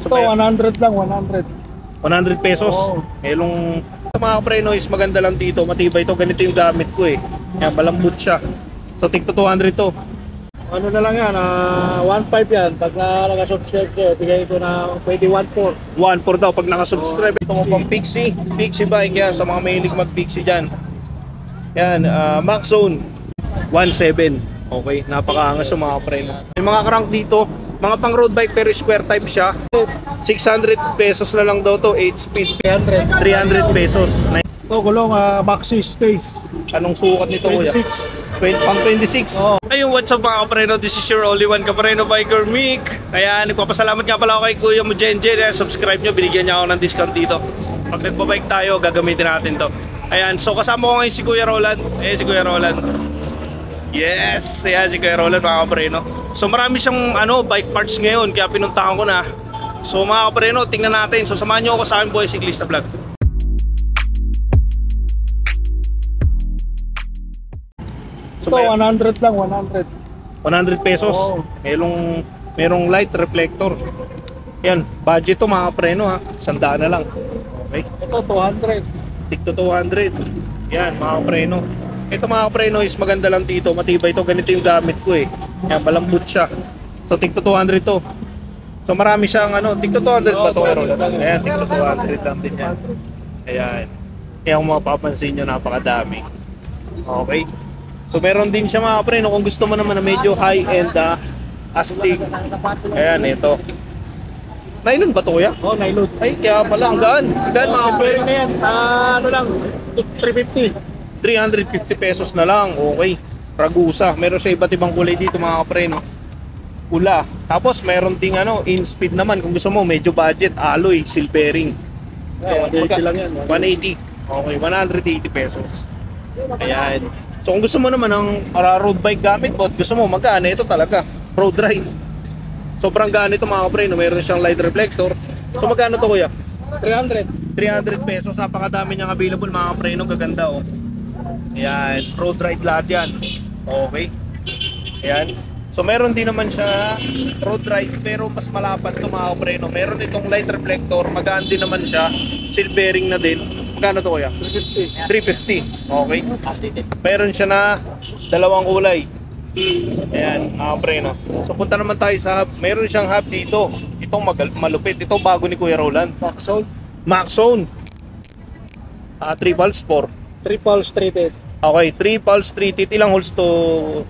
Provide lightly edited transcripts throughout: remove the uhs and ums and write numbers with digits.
So, ito, 100 lang, 100. 100 pesos. Elong mga preno is maganda lang dito, matibay ito, ganito yung gamit ko eh. Yan, malambot siya. So tigto 200 to. Ano na lang yan, 1.5 yan. Pag naka-subscribe kayo, bigay ko na pwede 1.4. 1.4 daw pag naka-subscribe. Ito mo pang Pixie, Pixie bike yan sa mga mahilig mag-Pixie dyan. Yan, Max Zone 1.7. Okay, napakaangas yung mga preno. Yung mga crank dito, mga pang road bike pero square type siya. 600 pesos na lang daw to, 8 speed. 300 pesos. Ito, gulong, Maxi Space. Anong sukat nito kuya? 26. Pang 26. Oh. Ayun, what's up mga kapreno? This is your only one kapreno biker, Mick. Kaya nagpapasalamat nga pala ako kay Kuya mo Jenjen. Subscribe nyo, binigyan niya ako ng discount dito. Pag nagbabike tayo, gagamitin natin to. Ayan, so kasama ko ngayon si Kuya Roland. Si Kuya Roland. Yes, ayan si Kuya Roland mga kapreno. So marami siyang bike parts ngayon, kaya pinuntahan ko na. So mga kapreno, tingnan natin. So samahan nyo ako sa akin Boy Cyclista Vlog. Ito, 100 lang, 100. 100 pesos. Merong light reflector. Yan, budget to mga preno ha. 100 na lang. Okay. Ito, 200. Tigto 200. Yan, mga preno. Ito mga preno is maganda lang dito, matibay ito, ganito yung gamit ko eh. Yan, malambot siya. So tigto 200 to. So marami siyang tigto 200 ba to? Ayan, tigto 200 lang din yan. Ayan. Kaya kung mapapansin nyo, napakadami. Okay. So meron din siya mga preno kung gusto mo naman na medyo high-end astig. Ayan, ito. Nylon ba to kuya? Nylon. Ay, kaya pala, ang gaan. Gaan mga preno. na yan, ano lang, 350. 350 pesos na lang, okay. Ragusa. Meron siya iba't ibang kulay dito mga preno. Pula. Tapos meron ding in-speed naman kung gusto mo, medyo budget, alloy, silvering. 180 lang yan. 180. Okay, 180 pesos. Ayan. So kung gusto mo naman ng road bike gamit mo at gusto mo magana, ito talaga road ride. Sobrang gaan ito mga kapreno, meron siyang light reflector. So magkano to kuya? 300. 300 pesos, napakadami niyang available mga kapreno, gaganda oh. Ayan, road ride lahat yan. Okay. Ayan. So meron din naman siya road ride pero mas malapad ito mga kapreno. Meron itong light reflector, magaan din naman siya, silvering na din. Magkano to kuya? 350. 350. Okay. Meron siya na dalawang kulay. Ayan, preno. So punta naman tayo sa hub. Meron siyang hub dito. Itong malupit. Ito bago ni Kuya Roland. Max Zone. Max Zone. 3 pulse 4. 3 pulse treated. Okay, 3 pulse treated. Ilang holes to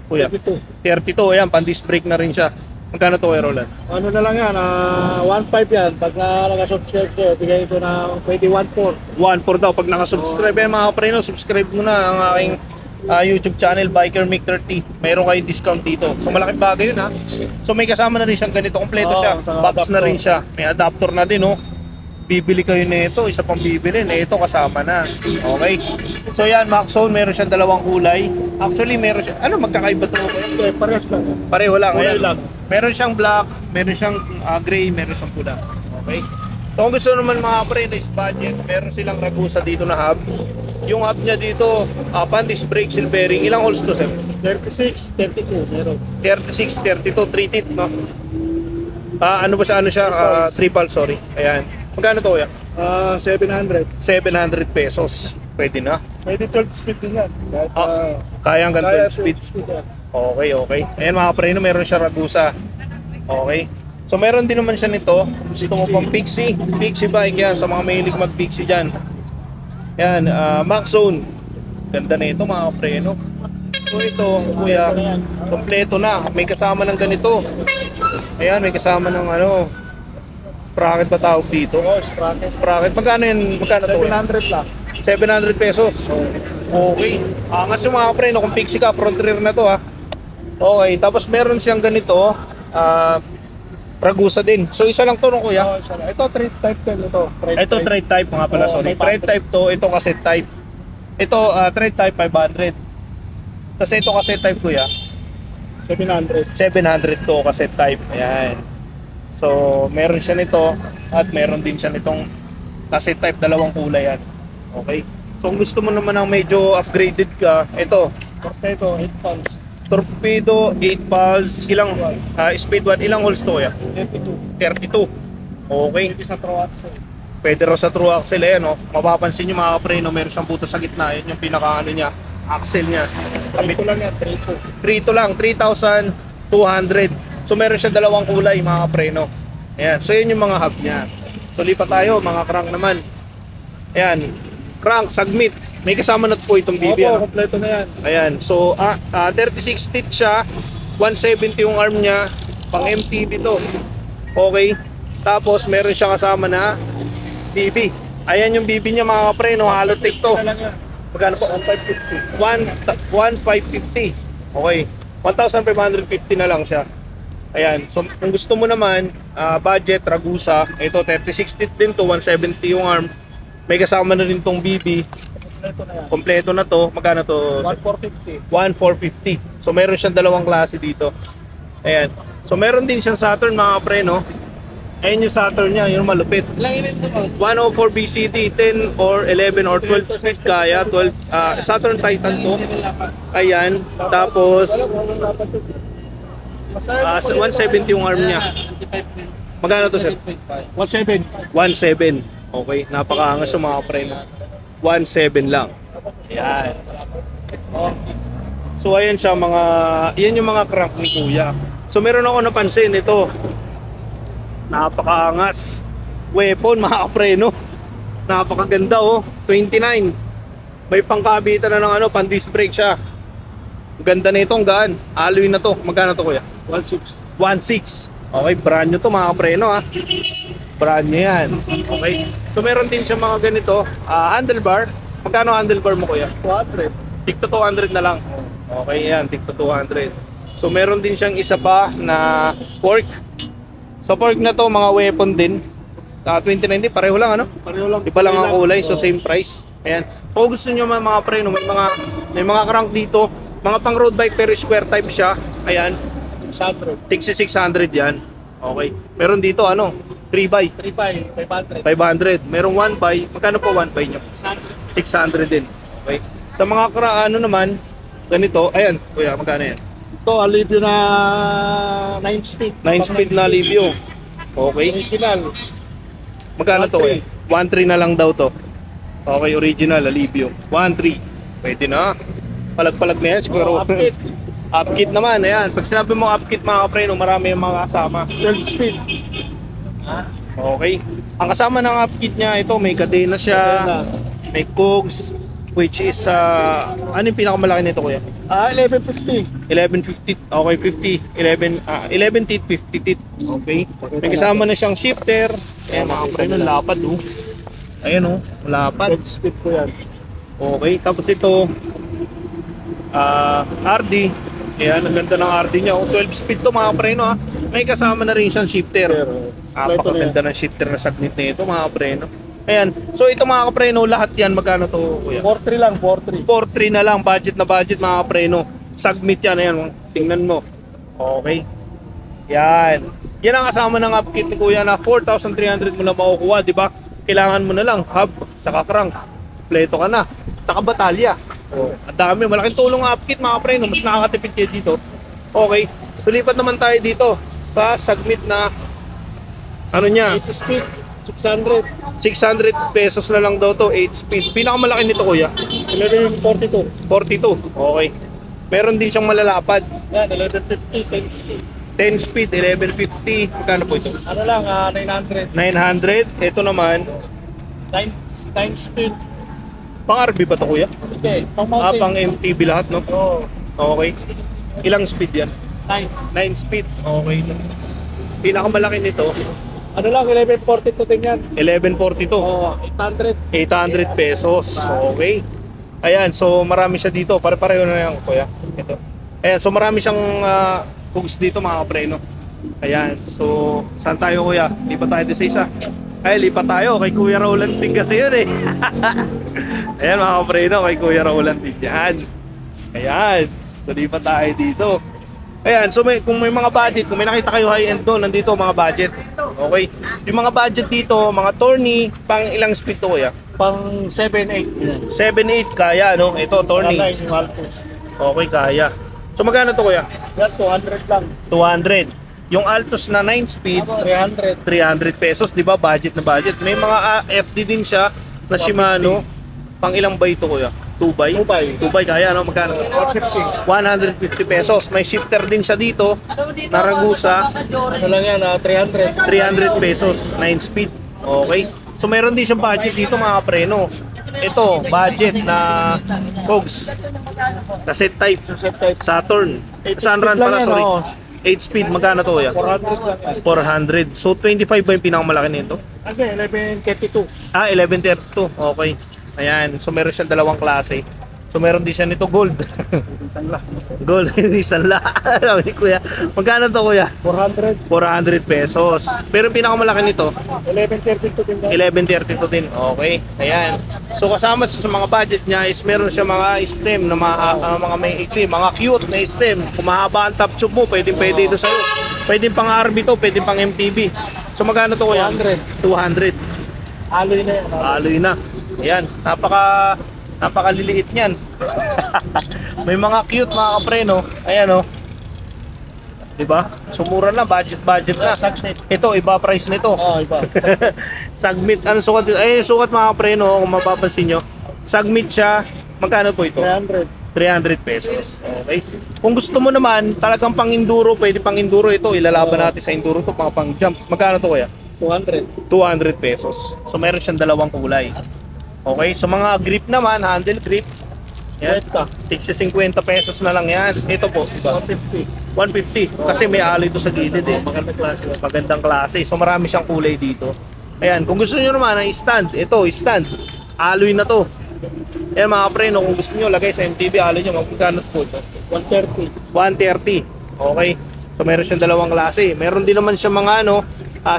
kuya? 32. 32. Ayan, pan-disc brake na rin siya. Magkano to Kuya Roland? Ano na lang yan, 1.5 yan. Pag naka-subscribe kayo, bigay ko na pwede 1.4. 1.4 daw. Pag naka-subscribe mga preno, subscribe mo na ang aking YouTube channel, Biker Mick 30. Meron kayong discount dito. So malaking bagay yun ha. So may kasama na rin siyang ganito, kompleto siya. Box na rin siya. May adapter na din oh. Bibili kayo nito, isa pang bibili, ito kasama na. Okay. So yan, Max Zone, meron siyang dalawang kulay. Actually, meron siya. Magkakaiba to? Okay, parehas lang. Pareho lang. Kulay lang. Meron siyang black, meron siyang gray, meron siyang pula. Okay. So kung gusto naman mga pre, is budget, meron silang Ragusa dito na hub. Yung hub niya dito, pan-disc brake, silvering. Ilang holes to, sir? 36, 32, meron. 36, 32, treated, no? Ano ba siya? 3 pulse, sorry. Ayan. Magkano to kuya? 700. 700 pesos. Pwede na. Pwede 12 speed din yan. Kaya hanggang 12 speed. yan. Okay, okay. Ayan mga preno, meron siya Ragusa. Okay. So meron din naman siya nito. Gusto mo pang Pixie. Pixie bike yan. Sa mga mahilig mag-Pixie dyan. Yan, Max Zone. Ganda na ito mga preno. So ito, kuya, kompleto na. May kasama ng ganito. Ayan, may kasama ng sprocket pa tawag dito. Sprocket. Sprocket. Magkano yan? Magkano to? 700 lang. 700 pesos. Okay. Angas yung mga preno. Kung Pixie ka, front rear na to ha. Okay. Tapos meron siyang ganito. Ragusa din. So isa lang to no kuya? Ito trade type din ito. Ito trade type nga pala. Sorry. Trade type to. Ito cassette type. Ito trade type 500. Tapos ito cassette type kuya? 700. 700 to cassette type. Ayan. So meron siya nito at meron din siya nitong cassette type, dalawang kulay yan. Okay. So kung gusto mo naman ng medyo upgraded ka, ito. Torpedo 8 pulse. Torpedo 8 pulse. Ilang speed 1? Ilang holes to ya? 32. 32. Okay. Hindi sa throw axle. Pwede raw sa true axle, eh, no? Mapapansin nyo mga kapreno, meron siyang butas sa gitna. Yan yung pinaka ano niya, axle niya. Trito lang yan, trito. Trito lang, 3,200. So meron siya dalawang kulay mga kapreno. Ayan, so yun yung mga hub niya. So lipat tayo, mga crank naman. Ayan, crank, submit. May kasama na po itong BB. Opo, Ano? kompleto na yan. Ayan, so 36 teeth siya, 170 yung arm niya, pang MTB to. Okay, tapos meron siya kasama na BB. Ayan yung BB niya mga kapreno, Halotech to. Na lang yan. Magkano po? 1,550. Okay, 1,550 na lang siya. Ayan, so kung gusto mo naman, budget, Ragusa, ito 36 teeth din to, 170 yung arm. May kasama na rin tong BB. Kompleto na yan. Kompleto na to, magkano to? 1,450. 1,450. So meron siyang dalawang klase dito. Ayan. So meron din siyang Saturn mga kapreno. Ayan yung Saturn niya, yung malupit. 104 BCD, 10 or 11 or 12 speed kaya. 12 Saturn Titan to. Ayan. Tapos 170 yung arm niya. Magkano to, sir? 1,700. 1,700. Okay, napakaangas yung mga kapreno. 1,700 lang. Ayan. So ayan siya mga, yan yung mga crank ni Kuya. So meron ako napansin ito. Napakaangas. Weapon mga kapreno. Napakaganda oh. 29. May pangkabitan na ng ano, pan disc brake siya. Ang ganda nito, ang gaan. Alloy na to. Magkano to, Kuya? 1,600. 1,600. Okay, brand new to mga kapreno ha. Brand new yan. Okay. So meron din siya mga ganito, handlebar. Magkano handlebar mo, Kuya? 200. Tigto 200 na lang. Okay, yan, tigto 200. So meron din siyang isa pa na fork. So fork na to, mga weapon din. 2090, pareho lang ano? Pareho lang. Iba lang ang kulay, so same price. Ayan. Kung gusto niyo mga preno, may mga crank dito, mga pang road bike pero square type siya. Ayan, 600. tigsi 600 yan. Okay. Meron dito ano, 3x, 3,500. 500. Merong 1x, magkano po 1x nyo? 600. 600 din. Okay. Sa mga ano naman, ganito, ayan, Kuya, magkano yan? Ito, alivio na 9 speed. 9 speed na Livio. Okay. Original. Magkano to eh? 1.3 na lang daw to. Okay, original, Alivio. 1.3. Pwede na. Palag-palag na yan, siguro. Upkit. Upkit naman, ayan. Pag sinabi mo upkit mga kapreno, marami yung mga kasama. 12 speed. Okay. Ang kasama ng upkit niya, ito, may kadena siya. May cogs. Which is, ano yung pinakamalaki nito, Kuya? 1150. 1150, okay, 50, 11 teeth, 50 teeth, okay. May kasama na siyang shifter. Ayan mga kapreno, lapad oh. Ayan oh, lapad. 12 speed ko yan. Okay, tapos ito, RD. Ayan, ang ganda ng RD niya. 12 speed to mga kapreno ha. May kasama na rin siyang shifter. Napakaganda ng shifter na saglit na ito mga kapreno. Ayan, so ito mga kapreno, lahat yan, magkano to, Kuya? 4,300 lang, 4,300. 4.3 na lang, budget na budget mga kapreno. Submit yan, ayan, tingnan mo. Okay. Yan. Yan ang kasama ng upkit ni Kuya na 4,300 mo na makukuha, di ba? Kailangan mo na lang hub, tsaka crank. Kompleto ka na. Tsaka batalya. Oh, ang dami, malaking tulong ang upkit mga kapreno, mas nakakatipid kayo dito. Okay. Tulipat naman tayo dito sa submit na ano niya, 80 speed, 600. 600 pesos na lang daw to, 8 speed. Pinakamalaki nito, Kuya, 1142. 42. Okay. Meron din siyang malalapad. Yan, 1150, 10 speed. 10 speed, 1150. Magkano po ito? Ano lang, 900. 900. Ito naman, 9 speed. pang RB ba to, Kuya? Okay, pang mountain. Pang MTB lahat, no? Oo. Okay. Ilang speed yan? 9. 9 speed. Okay. Pinakamalaki nito, Ano lang, 1142 din yan. 1142. Oo, 800. 800 pesos. Okay. Ayan, so marami siya dito. Pare-pareho na yan, Kuya. Ito. Ayan, so marami siyang hooks dito mga kapreno. Ayan, so saan tayo, Kuya? Lipat tayo sa isa. Ay, lipat tayo kay Kuya Roland din kasi yun eh. Ayan mga kapreno, kay Kuya Roland din yan. Ayan, so lipat tayo dito. Ayan, so kung may mga budget, kung may nakita kayo high-end doon, nandito mga budget. Okay. Yung mga budget dito, mga tourney, pang ilang speed to, Kuya? Pang 7-8. 7-8 kaya, no? Ito, tourney. Yung Altus. Okay, kaya. So magkano to, Kuya? Yan, 200 lang. 200. Yung Altos na 9 speed, 300. 300 pesos, di ba? Budget na budget. May mga FD din siya na Shimano. Pang ilang bay ito kuya? 2 bay? 2 bay. 2 bay, kaya ano? Magkano? 150. 150 pesos. May shifter din siya dito na Ragusa. Ano lang yan, 300. 300 pesos, 9 speed. Okay. So meron din siyang budget dito mga preno. Ito, budget na Pogs. Cassette type. Set type. Saturn. 8 Sunrun speed lang pala, yan, sorry. oo. 8 speed, magkano to kuya? 400 lang yan. 400. So 25 ba yung pinakamalaki nito? Kasi 1132. 1132. Okay. Ayan. So meron siyang dalawang klase. So meron din siya nito gold. Isang lang. Gold, hindi sanla. Sabi ni kuya. Magkano to kuya? 400. 400 pesos. Pero yung pinakamalaki nito, 1132 din daw. 1132 din. Okay. Ayan. So kasama sa mga budget niya is meron siya mga stem na mga may ikli, mga cute na stem. Kung mahaba ang top tube mo, pwede ito sa'yo. Pwede pang RB to, pwede pang MTB. So magkano to kuya? 200. Alloy na yan. Aloy na. Ayan, napakaliliit niyan. May mga cute mga kapreno. Ayan oh. 'Di ba? Sumura na, budget na. Ito iba price nito. Oo, iba. Sagmit. Ano sukat dito? Ay, sukat mga kapreno kung mapapansin nyo. Sagmit siya. Magkano po ito? 300. 300 pesos. Okay. Kung gusto mo naman, talagang pang-enduro, pwede pang-enduro ito. Ilalaban natin sa enduro to, mga pang-jump. Magkano to kaya? 200. 200 pesos. So meron siyang dalawang kulay. Okay, so mga grip naman, handle grip. Yan. 50 pesos na lang yan. Ito po, diba? 150. 150 kasi may alloy ito sa gilid eh. Magandang klase. Magandang klase. So marami siyang kulay dito. Ayan, kung gusto niyo naman ng stand, ito, stand. Alloy na to. Ayan mga preno, kung gusto niyo lagay sa MTB alloy niyo, magkano po ito? 130. 130. Okay. So meron siyang dalawang klase. Meron din naman siyang mga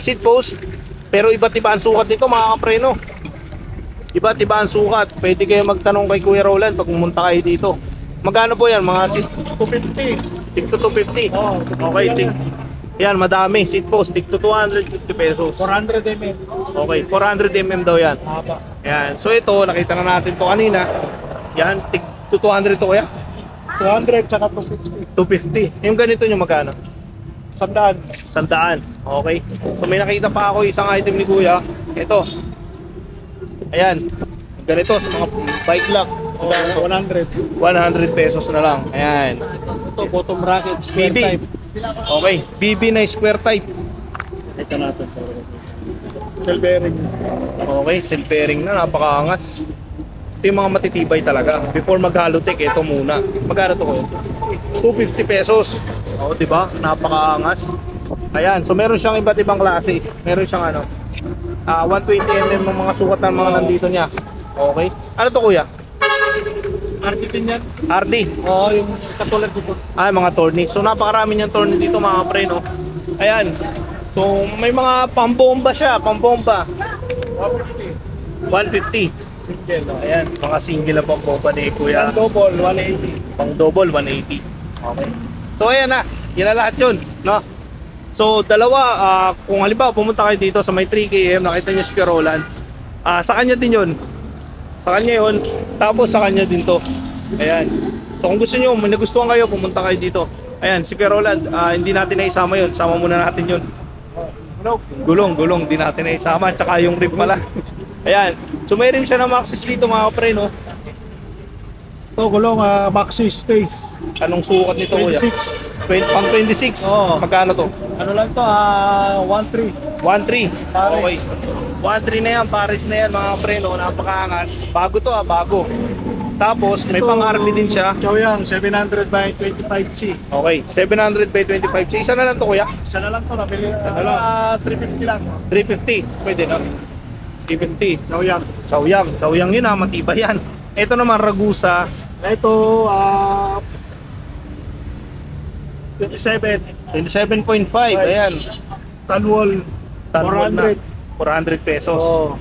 seat post. Pero iba't iba ang sukat nito mga kapreno. Iba't iba ang sukat. Pwede kayo magtanong kay Kuya Roland pag pumunta kayo dito. Magkano po yan mga seat? 250. Tig to 250. Oo, Okay, yan madami. Seat post, tig to 250 pesos. 400 mm. Okay, 400 mm daw yan. Haba. Yan. So ito, nakita na natin to kanina. Yan, tig to 200 to kaya? 200 tsaka 250. 250. Yung ganito nyo magkano? 100. 100. Okay. So may nakita pa ako isang item ni Kuya. Ito. Ayan. Ganito sa mga bike lock. 100. 100 pesos na lang. Ayan. Ito, bottom bracket, square BB. type. Okay. BB na square type. Ito natin. Shell bearing. Okay. Cell pairing na. Napakaangas. Ito yung mga matitibay talaga. Before mag-halotech, ito muna. Magkano to ko? 250 pesos. O, diba? Napakaangas. Ayan. So meron siyang iba't ibang klase. Meron siyang 120mm ng mga sukat ng mga nandito niya. Okay. Ano to kuya? RD din yan. RD. Oo, yung katulad dito. Mga tourney. So napakarami niyang tourney dito mga pre, no? Ayan. So may mga pambomba siya, pambomba. 150. 150. Single. Ayan, mga single na pambomba ni Kuya. Ang double, 180. Pang double 180. Okay. So ayan na. Yan na lahat 'yun, no? So dalawa, kung halimbawa pumunta kayo dito sa may 3KM, nakita niyo si Kuya Roland. Sa kanya din 'yun. Sa kanya 'yun. Tapos sa kanya din 'to. Ayan. So kung gusto niyo, may nagustuhan kayo, pumunta kayo dito. Ayan, si Kuya Roland, hindi natin na isama 'yun. Sama muna natin 'yun. Gulong, di natin na isama, tsaka yung rim pala. Ayan. So may rim siya na Maxxis dito mga kapre, no? Ito, gulong, maxi space. Anong sukat nito kuya? 26. Pang 26. Oo. Magkano to? Ano lang to, 13. 1.3. Pares. Okay. 1.3 na yan, Paris na yan mga pre, no? Napakaangas. Bago to bago. Tapos may pang RB din siya. Chowyang, 700 by 25C. Okay, 700 by 25. So isa na lang to kuya? Isa na lang to, nabili. na lang. 350 lang. 350. Pwede na. 350. Chowyang. Sawyang yun matibay yan. Ito naman Ragusa. Ito, 27. 27.5. Ayan. Tanwol, Tanwol na. 400. 400 pesos. Oo.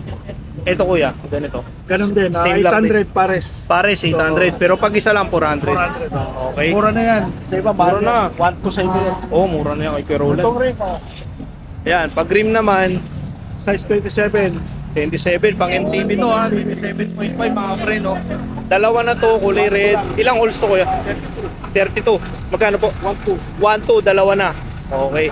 Ito kuya, ganito. Ganun din, Same lang 800 pares. Pares 800, pero pag isa lang 400. 400. Okay. Mura na yan. Sa iba, Mura na. 1 to 7 yan. Oh, mura na yan kay Kuya Roland. Itong rin, Ayan, pag rim naman, size 27. 27, pang MTB to 27.5 mga pre, no? Dalawa na to, kulay red. Ilang holes to kuya? 32. Magkano po? 1 to. 1, 2, dalawa na. Okay.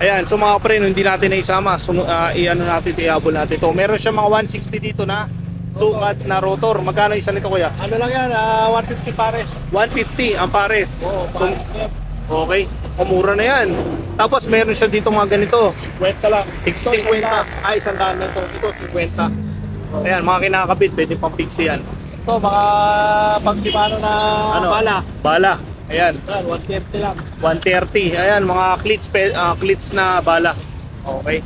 Ayan, so mga pre, hindi natin na isama. So, i-ano natin, i-abol natin ito. Meron siya mga 160 dito na sukat na rotor. Magkano isa nito kuya? Ano lang yan, 150 pares. 150 ang pares. Oo, So, pares na yan. okay, mura na yan. Tapos meron siya dito mga ganito. Kwenta lang. Tig 50. Ay, 100 na ito. Ito, 50. Ayan, mga kinakabit, pwede pang fix yan. Ito, mga pagtimano na bala. Bala. Ayan, Yan, 150 lang. 130. Ayan, mga clits na bala. Okay.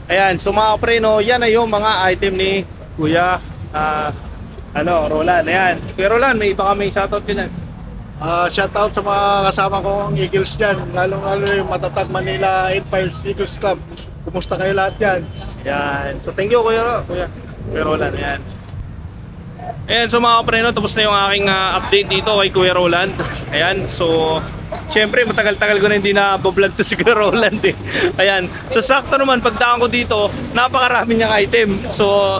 Ayan, so mga pre, no, yan ay yung mga item ni Kuya Roland. Ayan. Kuya Roland, may iba kami shoutout din. Shoutout sa mga kasama kong Eagles dyan, lalong-lalo yung matatag Manila Empires Eagles Club. Kumusta kayo lahat dyan? Ayan. So thank you Kuya Roland. Ayan. Ayan, so mga kapreno, tapos na yung aking update dito kay Kuya Roland. Ayan, so syempre matagal-tagal ko na hindi na vlog to si Kuya Roland eh. Ayan, so sakto naman pagdaan ko dito, napakarami niyang item. So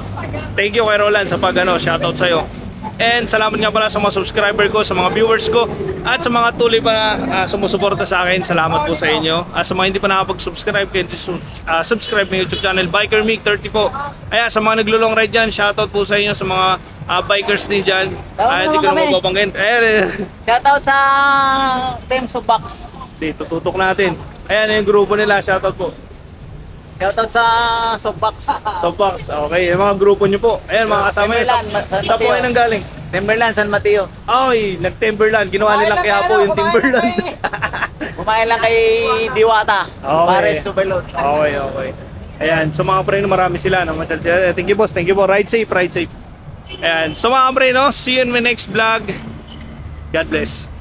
thank you Kuya Roland sa shoutout sa'yo. And salamat nga pala sa mga subscriber ko, sa mga viewers ko, at sa mga tuloy pa na sumusuporta sa akin. Salamat po sa inyo. Sa mga hindi pa nakapag-subscribe, kayo subscribe ng YouTube channel Biker Mick 30 po. Ayan, sa mga naglulong ride dyan, shoutout po sa inyo, sa mga bikers din dyan. Hindi ko na mababangin. Shoutout sa Team Subox. Dito, tutok natin. Ayan yung grupo nila, shoutout po. Shoutout sa Subox. Sopax, okay. Yung mga grupo nyo po. Ayan, mga kasama nyo. Sa po kayo nang galing? Timberland, San Mateo. Ay, nag-Timberland. Ginawa nilang kaya po yung Timberland. Kumain lang kay Diwata. Okay. Pares Subelot. Okay. Ayan, so mga pre, marami sila. Namasyal sila. Thank you boss, thank you po. Ride safe, ride safe. Ayan, so mga pre, see you in my next vlog. God bless.